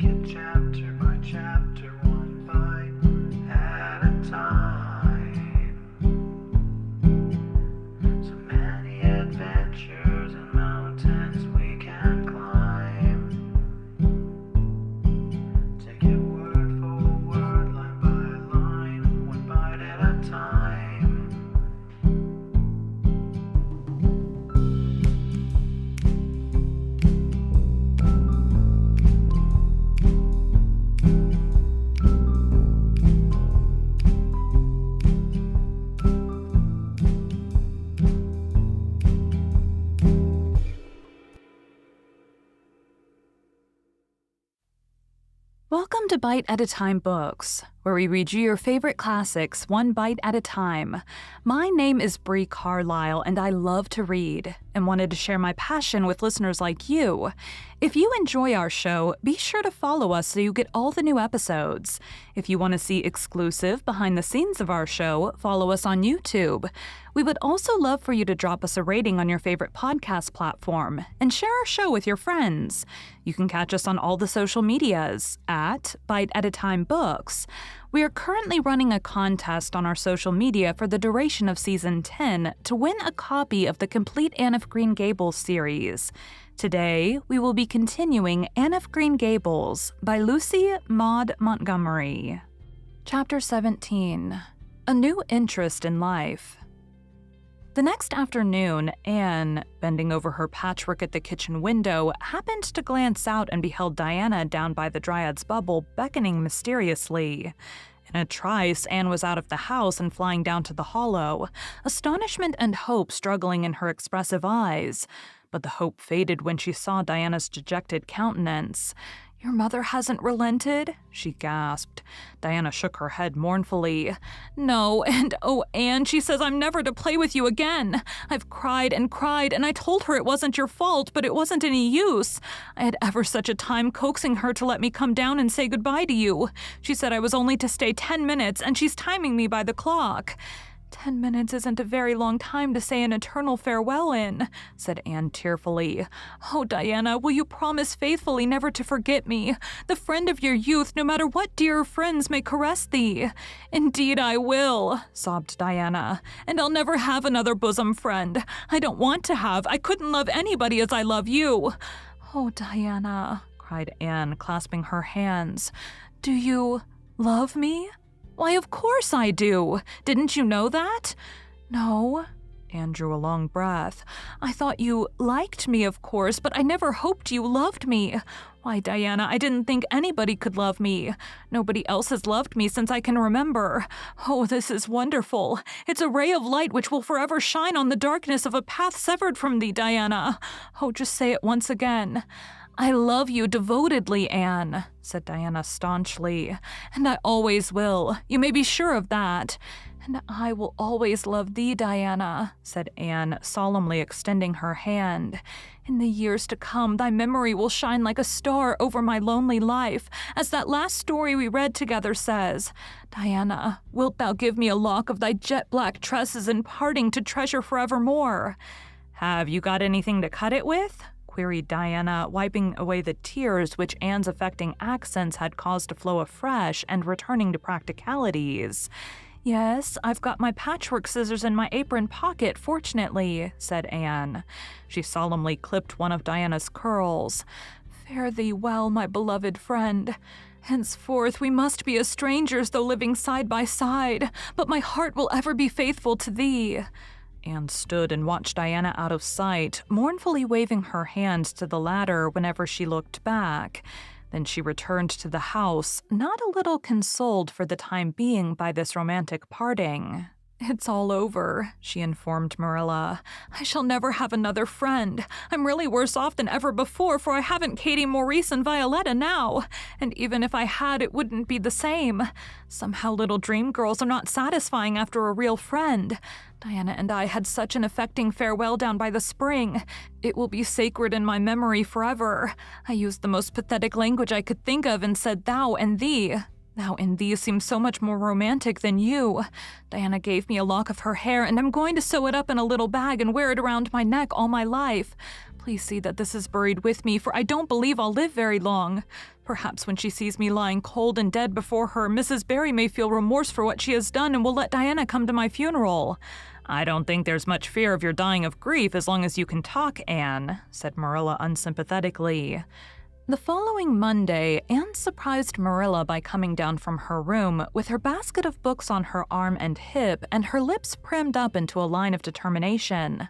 take it chapter by chapter, one bite at a time. So many adventures and mountains we can climb. Take it word for word, line by line, one bite at a time. Welcome to Bite at a Time Books, where we read you your favorite classics one bite at a time. My name is Bree Carlile, and I love to read, and wanted to share my passion with listeners like you. If you enjoy our show, be sure to follow us so you get all the new episodes. If you want to see exclusive behind the scenes of our show, follow us on YouTube. We would also love for you to drop us a rating on your favorite podcast platform and share our show with your friends. You can catch us on all the social medias at Bite at a Time Books. We are currently running a contest on our social media for the duration of Season 10 to win a copy of the complete Anne of Green Gables series. Today, we will be continuing Anne of Green Gables by Lucy Maud Montgomery. Chapter 17. A New Interest in Life. The next afternoon, Anne, bending over her patchwork at the kitchen window, happened to glance out and beheld Diana down by the Dryad's bubble beckoning mysteriously. In a trice, Anne was out of the house and flying down to the hollow, astonishment and hope struggling in her expressive eyes. But the hope faded when she saw Diana's dejected countenance. "Your mother hasn't relented?" she gasped. Diana shook her head mournfully. "No, and oh, Anne, she says I'm never to play with you again. I've cried, and I told her it wasn't your fault, but it wasn't any use. I had ever such a time coaxing her to let me come down and say goodbye to you. She said I was only to stay 10 minutes, and she's timing me by the clock." 10 minutes isn't a very long time to say an eternal farewell in," said Anne tearfully. "Oh, Diana, will you promise faithfully never to forget me, the friend of your youth, no matter what dear friends may caress thee?" "Indeed I will," sobbed Diana, "and I'll never have another bosom friend. I don't want to have. I couldn't love anybody as I love you." "Oh, Diana," cried Anne, clasping her hands, "do you love me?" "Why, of course I do. Didn't you know that?" "No." Anne drew a long breath. "I thought you liked me, of course, but I never hoped you loved me. Why, Diana, I didn't think anybody could love me. Nobody else has loved me since I can remember. Oh, this is wonderful. It's a ray of light which will forever shine on the darkness of a path severed from thee, Diana. Oh, just say it once again." "I love you devotedly, Anne," said Diana staunchly, "and I always will. You may be sure of that." "And I will always love thee, Diana," said Anne, solemnly extending her hand. "In the years to come, thy memory will shine like a star over my lonely life, as that last story we read together says. Diana, wilt thou give me a lock of thy jet-black tresses in parting to treasure forevermore?" "Have you got anything to cut it with?" queried Diana, wiping away the tears which Anne's affecting accents had caused to flow afresh and returning to practicalities. "Yes, I've got my patchwork scissors in my apron pocket, fortunately," said Anne. She solemnly clipped one of Diana's curls. "Fare thee well, my beloved friend. Henceforth we must be as strangers though living side by side, but my heart will ever be faithful to thee." Anne stood and watched Diana out of sight, mournfully waving her hand to the latter whenever she looked back. Then she returned to the house, not a little consoled for the time being by this romantic parting. "It's all over," she informed Marilla. "I shall never have another friend. I'm really worse off than ever before, for I haven't Katie, Maurice, and Violetta now. And even if I had, it wouldn't be the same. Somehow little dream girls are not satisfying after a real friend. Diana and I had such an affecting farewell down by the spring. It will be sacred in my memory forever. I used the most pathetic language I could think of and said thou and thee. Thou and thee seem so much more romantic than you. Diana gave me a lock of her hair, and I'm going to sew it up in a little bag and wear it around my neck all my life. Please see that this is buried with me, for I don't believe I'll live very long. Perhaps when she sees me lying cold and dead before her, Mrs. Barry may feel remorse for what she has done and will let Diana come to my funeral." "I don't think there's much fear of your dying of grief as long as you can talk, Anne," said Marilla unsympathetically. The following Monday, Anne surprised Marilla by coming down from her room with her basket of books on her arm and hip and her lips primmed up into a line of determination.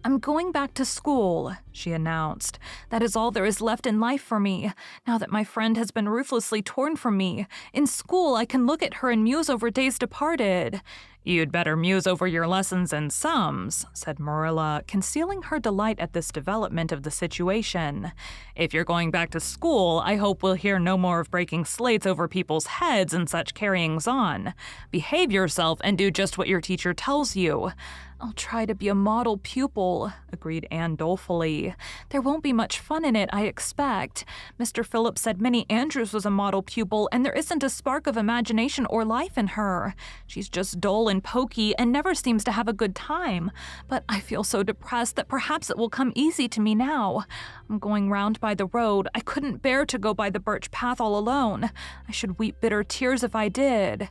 "I'm going back to school," she announced. "That is all there is left in life for me, now that my friend has been ruthlessly torn from me. In school, I can look at her and muse over days departed." "You'd better muse over your lessons and sums," said Marilla, concealing her delight at this development of the situation. "If you're going back to school, I hope we'll hear no more of breaking slates over people's heads and such carryings on. Behave yourself and do just what your teacher tells you." "I'll try to be a model pupil," agreed Anne dolefully. "There won't be much fun in it, I expect. Mr. Phillips said Minnie Andrews was a model pupil, and there isn't a spark of imagination or life in her. She's just dull and pokey and never seems to have a good time. But I feel so depressed that perhaps it will come easy to me now. I'm going round by the road. I couldn't bear to go by the birch path all alone. I should weep bitter tears if I did."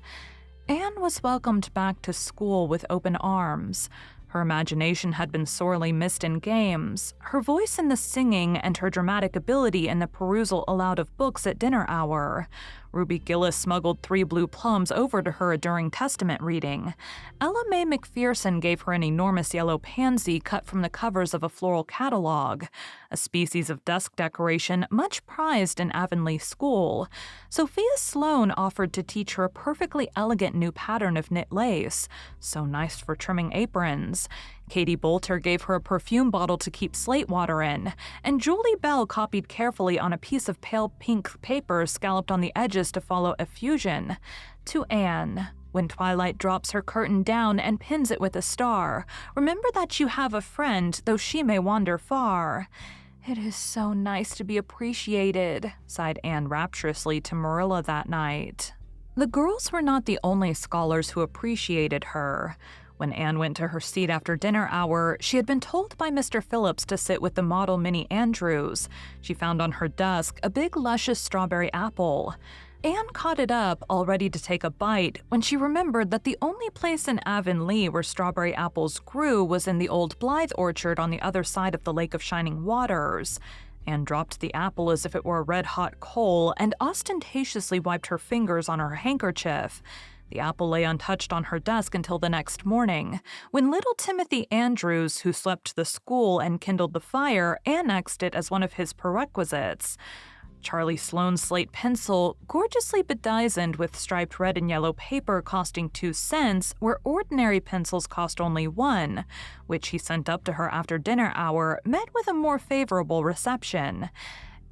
Anne was welcomed back to school with open arms. Her imagination had been sorely missed in games, her voice in the singing, and her dramatic ability in the perusal aloud of books at dinner hour. Ruby Gillis smuggled 3 blue plums over to her during Testament reading. Ella Mae McPherson gave her an enormous yellow pansy cut from the covers of a floral catalog, a species of desk decoration much prized in Avonlea School. Sophia Sloane offered to teach her a perfectly elegant new pattern of knit lace, so nice for trimming aprons. Katie Bolter gave her a perfume bottle to keep slate water in, and Julie Bell copied carefully on a piece of pale pink paper scalloped on the edges to follow effusion. To Anne, "When twilight drops her curtain down and pins it with a star, remember that you have a friend, though she may wander far." "It is so nice to be appreciated," sighed Anne rapturously to Marilla that night. The girls were not the only scholars who appreciated her. When Anne went to her seat after dinner hour, she had been told by Mr. Phillips to sit with the model Minnie Andrews. She found on her desk a big, luscious strawberry apple. Anne caught it up, all ready to take a bite, when she remembered that the only place in Avonlea where strawberry apples grew was in the old Blythe orchard on the other side of the Lake of Shining Waters. Anne dropped the apple as if it were a red-hot coal and ostentatiously wiped her fingers on her handkerchief. The apple lay untouched on her desk until the next morning, when little Timothy Andrews, who swept the school and kindled the fire, annexed it as one of his perquisites. Charlie Sloane's slate pencil, gorgeously bedizened with striped red and yellow paper costing 2 cents, where ordinary pencils cost only 1, which he sent up to her after dinner hour, met with a more favorable reception.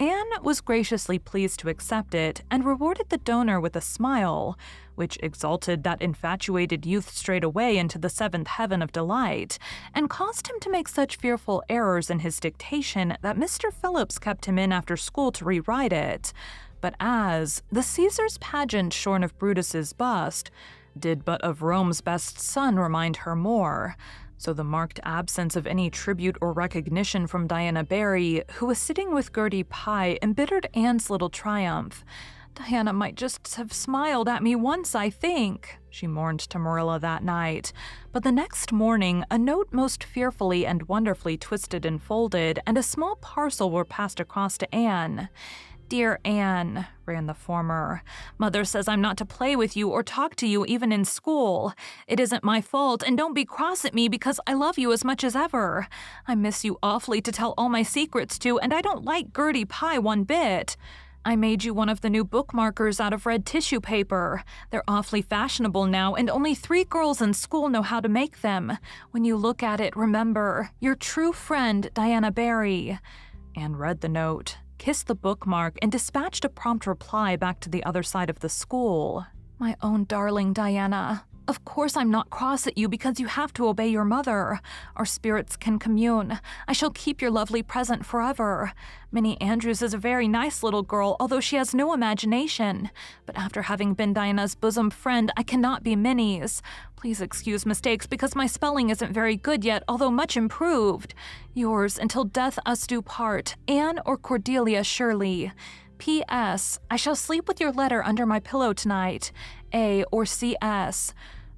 Anne was graciously pleased to accept it and rewarded the donor with a smile, which exalted that infatuated youth straightway into the 7th heaven of delight, and caused him to make such fearful errors in his dictation that Mr. Phillips kept him in after school to rewrite it. But as the Caesar's pageant shorn of Brutus's bust did but of Rome's best son remind her more, so the marked absence of any tribute or recognition from Diana Barry, who was sitting with Gertie Pye, embittered Anne's little triumph. "Diana might just have smiled at me once, I think," she mourned to Marilla that night. But the next morning, a note most fearfully and wonderfully twisted and folded, and a small parcel were passed across to Anne. "Dear Anne," ran the former, "Mother says I'm not to play with you or talk to you even in school. It isn't my fault, and don't be cross at me because I love you as much as ever. I miss you awfully to tell all my secrets to, and I don't like Gertie Pye one bit. I made you one of the new bookmarkers out of red tissue paper. They're awfully fashionable now, and only 3 girls in school know how to make them. When you look at it, remember, your true friend, Diana Barry." Anne read the note, kissed the bookmark, and dispatched a prompt reply back to the other side of the school. "My own darling Diana, Of course I'm not cross at you because you have to obey your mother. Our spirits can commune. I shall keep your lovely present forever. Minnie Andrews is a very nice little girl, although she has no imagination. But after having been Diana's bosom friend, I cannot be Minnie's. Please excuse mistakes because my spelling isn't very good yet, although much improved. Yours, until death us do part, Anne or Cordelia Shirley. P.S. I shall sleep with your letter under my pillow tonight. A or C.S.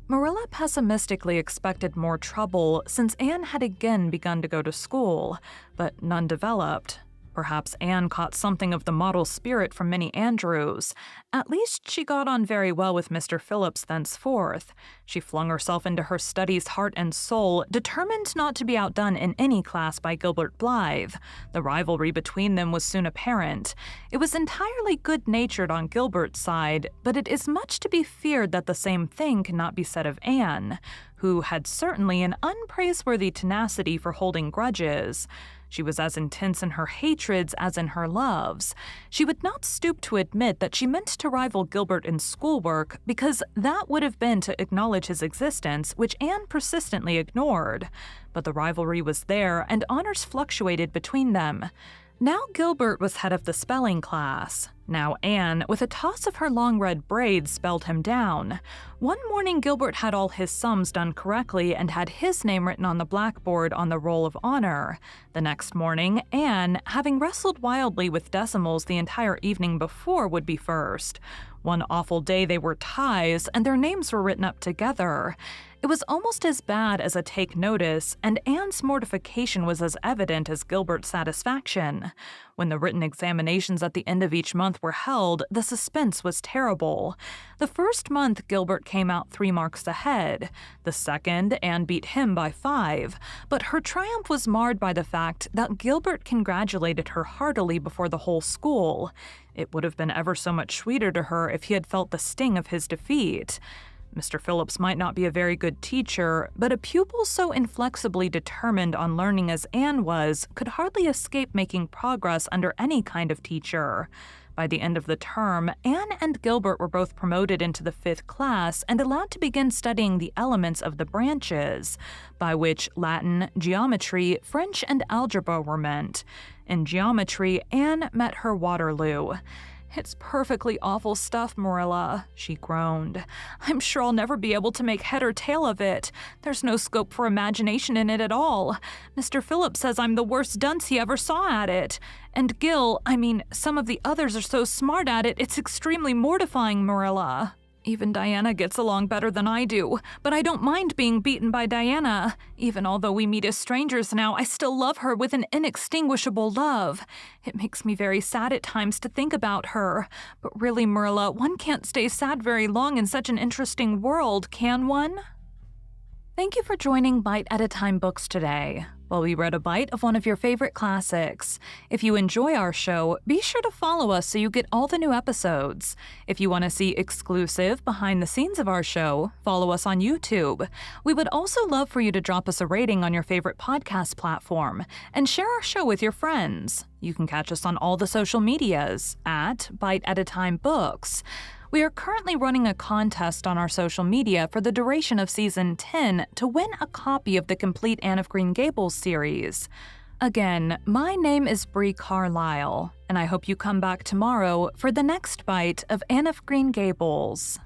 Marilla pessimistically expected more trouble since Anne had again begun to go to school, but none developed. Perhaps Anne caught something of the model spirit from Minnie Andrews. At least she got on very well with Mr. Phillips thenceforth. She flung herself into her studies heart and soul, determined not to be outdone in any class by Gilbert Blythe. The rivalry between them was soon apparent. It was entirely good-natured on Gilbert's side, but it is much to be feared that the same thing cannot be said of Anne, who had certainly an unpraiseworthy tenacity for holding grudges. She was as intense in her hatreds as in her loves. She would not stoop to admit that she meant to rival Gilbert in schoolwork because that would have been to acknowledge his existence, which Anne persistently ignored. But the rivalry was there, and honors fluctuated between them. Now Gilbert was head of the spelling class. Now Anne, with a toss of her long red braids, spelled him down. One morning Gilbert had all his sums done correctly and had his name written on the blackboard on the roll of honor. The next morning, Anne, having wrestled wildly with decimals the entire evening before, would be first. One awful day they were ties, and their names were written up together. It was almost as bad as a take notice, and Anne's mortification was as evident as Gilbert's satisfaction. When the written examinations at the end of each month were held, the suspense was terrible. The first month, Gilbert came out 3 marks ahead. The second, Anne beat him by 5. But her triumph was marred by the fact that Gilbert congratulated her heartily before the whole school. It would have been ever so much sweeter to her if he had felt the sting of his defeat. Mr. Phillips might not be a very good teacher, but a pupil so inflexibly determined on learning as Anne was could hardly escape making progress under any kind of teacher. By the end of the term, Anne and Gilbert were both promoted into the 5th class and allowed to begin studying the elements of the branches, by which Latin, geometry, French, and algebra were meant. In geometry, Anne met her Waterloo. "It's perfectly awful stuff, Marilla," she groaned. "I'm sure I'll never be able to make head or tail of it. There's no scope for imagination in it at all. Mr. Phillips says I'm the worst dunce he ever saw at it. And some of the others are so smart at it, it's extremely mortifying, Marilla. Even Diana gets along better than I do, but I don't mind being beaten by Diana. Even although we meet as strangers now, I still love her with an inextinguishable love. It makes me very sad at times to think about her. But really, Marilla, one can't stay sad very long in such an interesting world, can one?" Thank you for joining Bite at a Time Books today, while we read a bite of one of your favorite classics. If you enjoy our show, be sure to follow us so you get all the new episodes. If you want to see exclusive behind the scenes of our show, follow us on YouTube. We would also love for you to drop us a rating on your favorite podcast platform and share our show with your friends. You can catch us on all the social medias at Bite at a Time Books. We are currently running a contest on our social media for the duration of Season 10 to win a copy of the complete Anne of Green Gables series. Again, my name is Bree Carlile, and I hope you come back tomorrow for the next bite of Anne of Green Gables.